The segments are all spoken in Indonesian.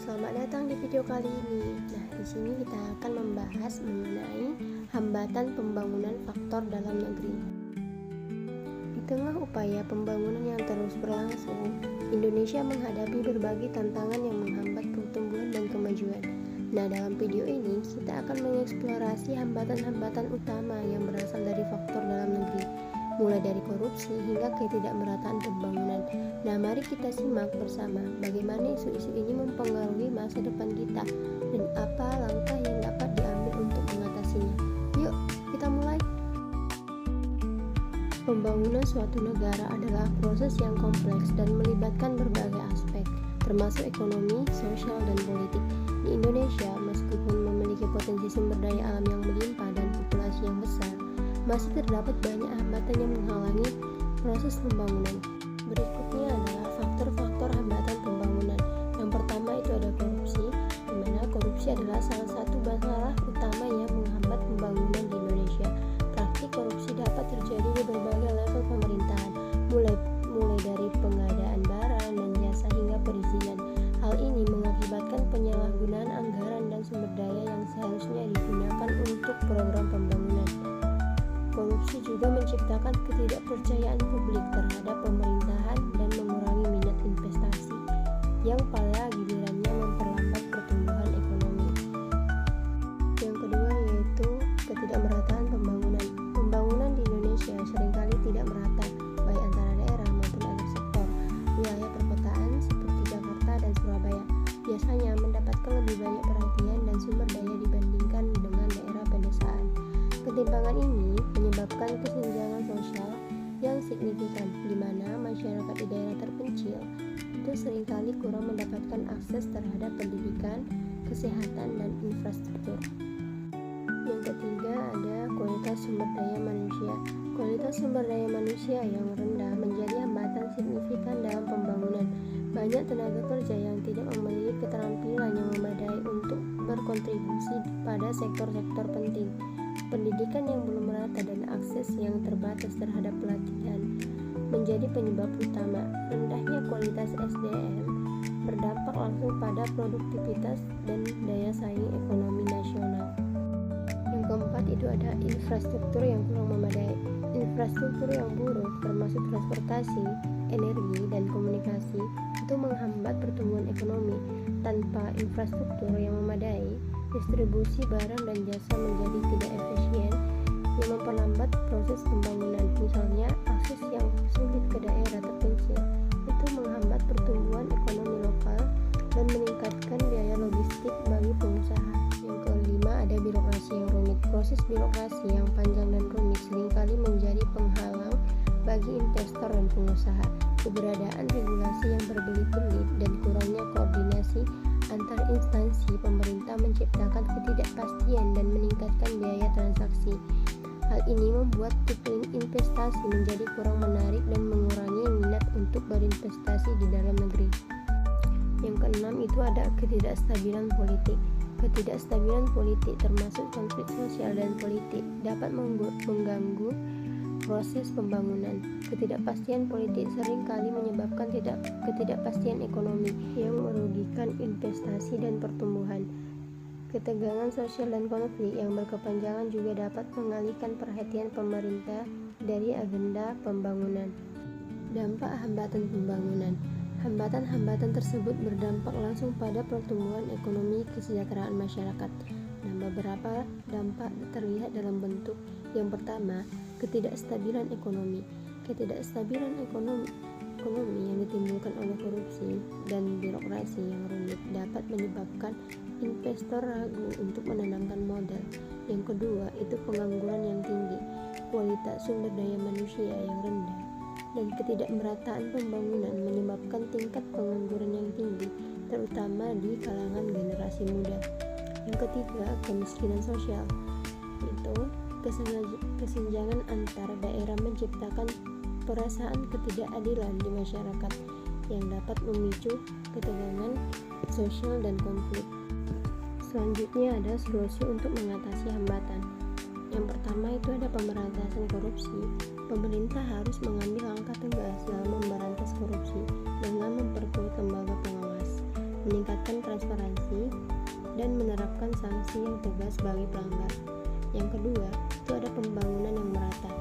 selamat datang di video kali ini. Nah, di sini kita akan membahas mengenai hambatan pembangunan faktor dalam negeri. Di tengah upaya pembangunan yang terus berlangsung, Indonesia menghadapi berbagai tantangan yang menghambat pertumbuhan dan kemajuan. Nah, dalam video ini kita akan mengeksplorasi hambatan-hambatan utama yang berasal dari faktor dalam negeri, mulai dari korupsi hingga ketidakmerataan pembangunan. Nah, mari kita simak bersama bagaimana isu-isu ini mempengaruhi masa depan kita dan apa langkah yang dapat diambil untuk mengatasinya. Yuk, kita mulai. Pembangunan suatu negara adalah proses yang kompleks dan melibatkan berbagai aspek, termasuk ekonomi, sosial, dan politik. Di Indonesia, meskipun memiliki potensi sumber daya alam yang melimpah dan populasi yang besar, masih terdapat banyak hambatan yang menghalangi proses pembangunan. Berikutnya adalah faktor-faktor hambatan pembangunan. Yang pertama itu ada korupsi, di mana korupsi adalah salah satu masalah utama yang menghambat pembangunan di Indonesia. Praktik korupsi dapat terjadi di berbagai level pemerintahan, mulai dari pengadaan barang dan jasa hingga perizinan. Hal ini mengakibatkan penyalahgunaan anggaran dan sumber daya yang seharusnya digunakan untuk program pembangunan. Korupsi juga menciptakan ketidakpercayaan publik terhadap pemerintahan dan mengurangi minat investasi, yang pada gilirannya memperlambat pertumbuhan ekonomi. Yang kedua yaitu ketidakmerataan pembangunan. Pembangunan di Indonesia seringkali tidak merata, baik antara daerah maupun antar sektor. Wilayah perkotaan seperti Jakarta dan Surabaya biasanya mendapatkan lebih banyak perhatian dan sumber daya dibandingkan dengan daerah pedesaan. Ketimpangan ini menyebabkan kesenjangan sosial yang signifikan, di mana masyarakat di daerah terpencil itu seringkali kurang mendapatkan akses terhadap pendidikan, kesehatan, dan infrastruktur. Yang ketiga ada kualitas sumber daya manusia. Kualitas sumber daya manusia yang rendah menjadi hambatan signifikan dalam pembangunan. Banyak tenaga kerja yang tidak memiliki keterampilan yang memadai untuk berkontribusi pada sektor-sektor penting. Pendidikan yang belum merata dan akses yang terbatas terhadap pelatihan menjadi penyebab utama. Rendahnya kualitas SDM berdampak langsung pada produktivitas dan daya saing ekonomi nasional. Yang keempat itu ada infrastruktur yang kurang memadai. Infrastruktur yang buruk termasuk transportasi, energi, dan komunikasi itu menghambat pertumbuhan ekonomi. Tanpa infrastruktur yang memadai, distribusi barang dan jasa menjadi tidak efisien yang memperlambat proses pembangunan. Misalnya, akses yang sulit ke daerah terpencil itu menghambat pertumbuhan ekonomi lokal dan meningkatkan biaya logistik bagi pengusaha. Yang kelima ada birokrasi yang rumit. Proses birokrasi yang panjang dan rumit seringkali menjadi penghalang bagi investor dan pengusaha. Keberadaan regulasi yang berbelit-belit dan kurangnya koordinasi antar instansi pemerintah menciptakan ketidakpastian dan meningkatkan biaya transaksi. Hal ini membuat iklim investasi menjadi kurang menarik dan mengurangi minat untuk berinvestasi di dalam negeri. Yang keenam itu ada ketidakstabilan politik. Ketidakstabilan politik termasuk konflik sosial dan politik dapat mengganggu proses pembangunan. Ketidakpastian politik seringkali menyebabkan ketidakpastian ekonomi yang merugikan investasi dan pertumbuhan. Ketegangan sosial dan konflik yang berkepanjangan juga dapat mengalihkan perhatian pemerintah dari agenda pembangunan. Dampak hambatan pembangunan. Hambatan-hambatan tersebut berdampak langsung pada pertumbuhan ekonomi kesejahteraan masyarakat. Nah, beberapa dampak terlihat dalam bentuk yang pertama, ketidakstabilan ekonomi. Ketidakstabilan ekonomi yang ditimbulkan oleh korupsi dan birokrasi yang rumit dapat menyebabkan investor ragu untuk menanamkan modal. Yang kedua, itu pengangguran yang tinggi, kualitas sumber daya manusia yang rendah, dan ketidakmerataan pembangunan menyebabkan tingkat pengangguran yang tinggi, terutama di kalangan generasi muda. Yang ketiga, kemiskinan sosial. Itu kesenjangan antar daerah menciptakan perasaan ketidakadilan di masyarakat yang dapat memicu ketegangan sosial dan konflik. Selanjutnya ada solusi untuk mengatasi hambatan. Yang pertama itu ada pemberantasan korupsi. Pemerintah harus mengambil langkah tegas dalam memberantas korupsi dengan memperkuat lembaga pengawas, meningkatkan transparansi, dan menerapkan sanksi yang tegas bagi pelanggar. Yang kedua, itu ada pembangunan yang merata.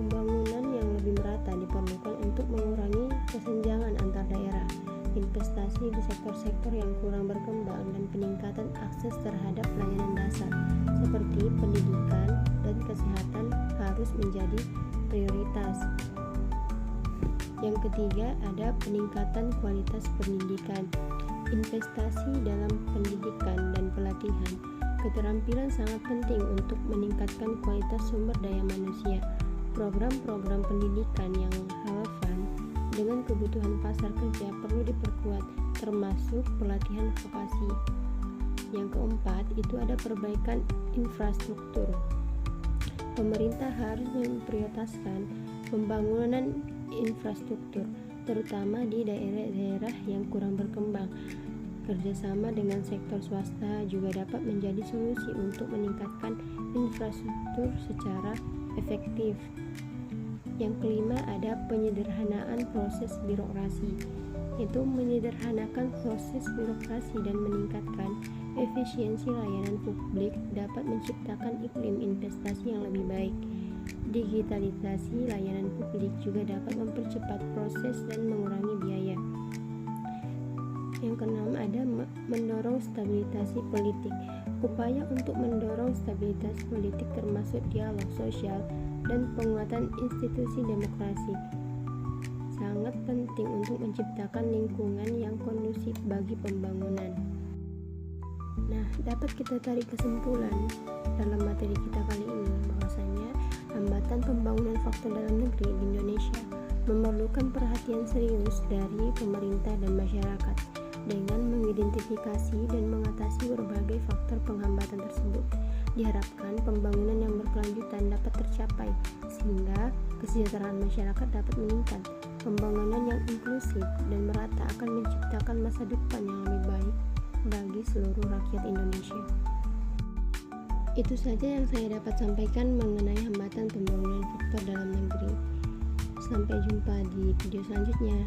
Pembangunan yang lebih merata diperlukan untuk mengurangi kesenjangan antar daerah, investasi di sektor-sektor yang kurang berkembang, dan peningkatan akses terhadap pelayanan dasar seperti pendidikan dan kesehatan harus menjadi prioritas. Yang ketiga, ada peningkatan kualitas pendidikan. Investasi dalam pendidikan dan pelatihan. Keterampilan sangat penting untuk meningkatkan kualitas sumber daya manusia. Program-program pendidikan yang relevan dengan kebutuhan pasar kerja perlu diperkuat, termasuk pelatihan vokasi. Yang keempat, itu ada perbaikan infrastruktur. Pemerintah harus memprioritaskan pembangunan infrastruktur, terutama di daerah-daerah yang kurang berkembang. Kerjasama dengan sektor swasta juga dapat menjadi solusi untuk meningkatkan infrastruktur secara efektif. Yang kelima, ada penyederhanaan proses birokrasi, yaitu menyederhanakan proses birokrasi dan meningkatkan efisiensi layanan publik dapat menciptakan iklim investasi yang lebih baik. Digitalisasi layanan publik juga dapat mempercepat proses dan mengurangi biaya. Yang keenam, ada mendorong stabilitas politik. Upaya untuk mendorong stabilitas politik termasuk dialog sosial dan penguatan institusi demokrasi sangat penting untuk menciptakan lingkungan yang kondusif bagi pembangunan. Nah, dapat kita tarik kesimpulan dalam materi kita kali ini bahwasanya hambatan pembangunan faktor dalam negeri di Indonesia memerlukan perhatian serius dari pemerintah dan masyarakat dengan mengidentifikasi dan mengatasi berbagai faktor penghambatan tersebut. Diharapkan pembangunan yang berkelanjutan dapat tercapai sehingga kesejahteraan masyarakat dapat meningkat. Pembangunan yang inklusif dan merata akan menciptakan masa depan yang lebih baik bagi seluruh rakyat Indonesia. Itu saja yang saya dapat sampaikan mengenai hambatan pembangunan faktor dalam negeri. Sampai jumpa di video selanjutnya.